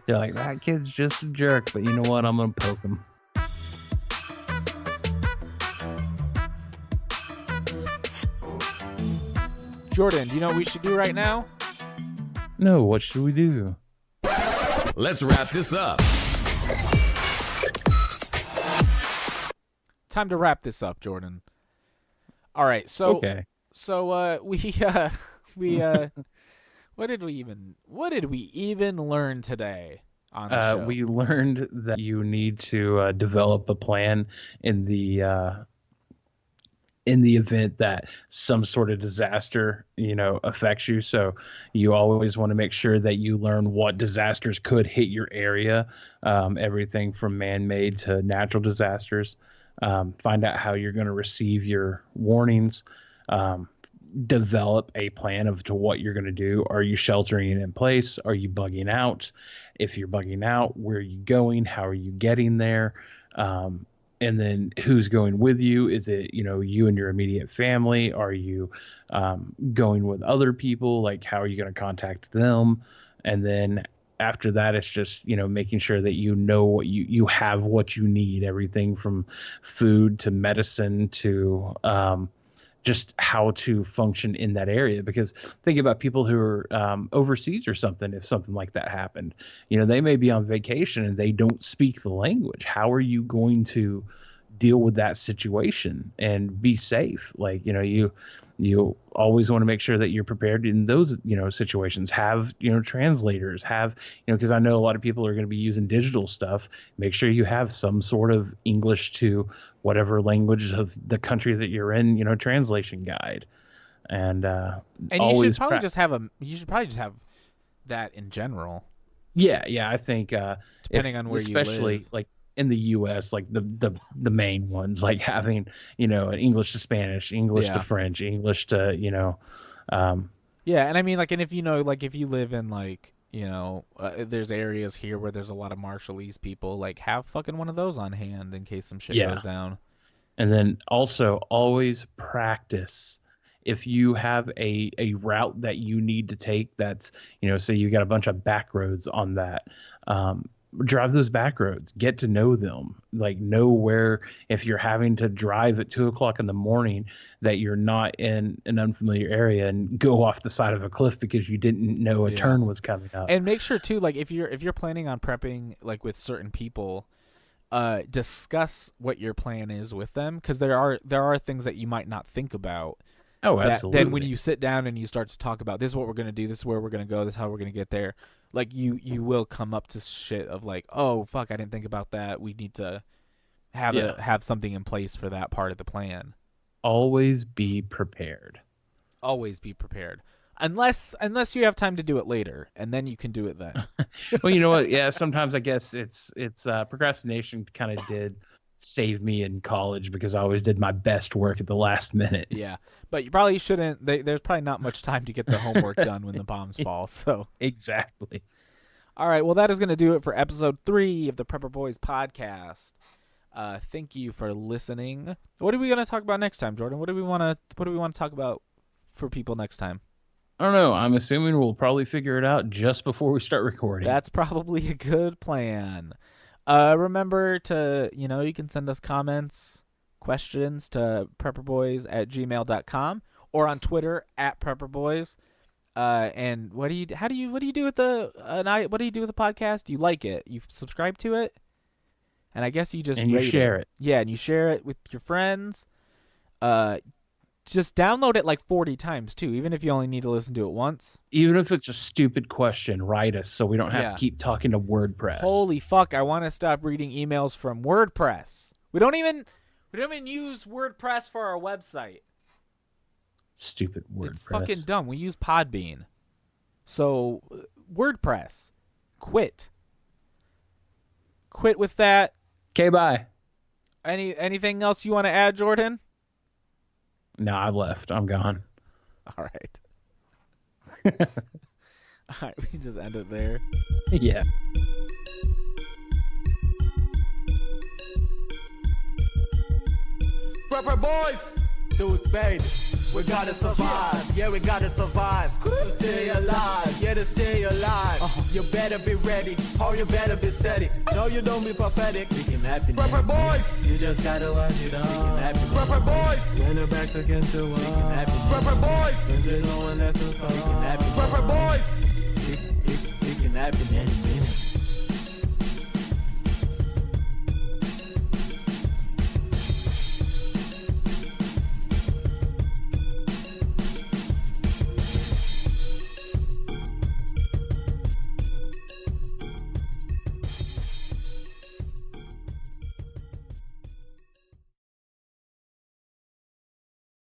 They're like, that kid's just a jerk, but you know what? I'm gonna poke him. Jordan, do you know what we should do right now? No, what should we do? Let's wrap this up. Time to wrap this up, Jordan. All right, so okay. So what did we even learn today on the show? We learned that you need to develop a plan in the event that some sort of disaster, affects you. So you always want to make sure that you learn what disasters could hit your area, everything from man-made to natural disasters. Find out how you're going to receive your warnings. develop a plan of to what you're going to do. Are you sheltering in place? Are you bugging out? If you're bugging out, where are you going? How are you getting there? And then who's going with you? Is it, you and your immediate family? Are you going with other people? Like, how are you going to contact them? And then after that, it's just, making sure that what you have what you need, everything from food to medicine to just how to function in that area. Because think about people who are overseas or something. If something like that happened, they may be on vacation and they don't speak the language. How are you going to deal with that situation and be safe? Like, you always want to make sure that you're prepared in those, situations. Have, translators, because I know a lot of people are going to be using digital stuff. Make sure you have some sort of English to whatever language of the country that you're in, translation guide. And you should probably just have that in general. Yeah. I think, depending on where you live. Especially like in the U.S., like the main ones, like having, an English to Spanish, English to French, English to, yeah. And I mean, like, and if if you live in like, there's areas here where there's a lot of Marshallese people, like have fucking one of those on hand in case some shit goes down. And then also always practice. If you have a route that you need to take, that's, say you got a bunch of back roads on that, drive those back roads, get to know them, like know where, if you're having to drive at 2:00 in the morning, that you're not in an unfamiliar area and go off the side of a cliff because you didn't know a turn was coming up. And make sure too, like if you're planning on prepping like with certain people, discuss what your plan is with them, because there are things that you might not think about. Oh, absolutely. Then when you sit down and you start to talk about this is what we're going to do, this is where we're going to go, this is how we're going to get there, like you will come up to shit of like, oh fuck, I didn't think about that. We need to have something in place for that part of the plan. Always be prepared. Always be prepared. Unless you have time to do it later, and then you can do it then. Well, you know what? Yeah, sometimes I guess it's procrastination kind of did save me in college, because I always did my best work at the last minute. Yeah, but you probably shouldn't. There's probably not much time to get the homework done when the bombs fall. So exactly. All right, well, that is going to do it for episode 3 of the Prepper Boys podcast. Thank you for listening. What are we going to talk about next time, Jordan? What do we want to talk about for people next time? I don't know. I'm assuming we'll probably figure it out just before we start recording. That's probably a good plan. Remember to, you can send us comments, questions to prepperboys@gmail.com or on Twitter @prepperboys. And what do you do with the podcast? Do you like it? You subscribe to it? And I guess you just and you share it. Yeah, and you share it with your friends. Just download it like 40 times too, even if you only need to listen to it once. Even if it's a stupid question, write us so we don't have to keep talking to WordPress. Holy fuck, I want to stop reading emails from WordPress. We don't even use WordPress for our website. Stupid WordPress. It's fucking dumb. We use Podbean. So, WordPress. Quit with that. Okay, bye. Anything else you want to add, Jordan? No, I left. I'm gone. All right. All right, we can just end it there. Yeah. Prepper Boys, do Spain. We gotta survive, yeah, we gotta survive. To stay alive, yeah, to stay alive. You better be ready, or you better be steady. No, you don't be pathetic. We can happen. Prepper Boys, you just gotta watch it on. Prepper Boys, when the backs against the wall. Prepper Boys, when there's no one left to fall.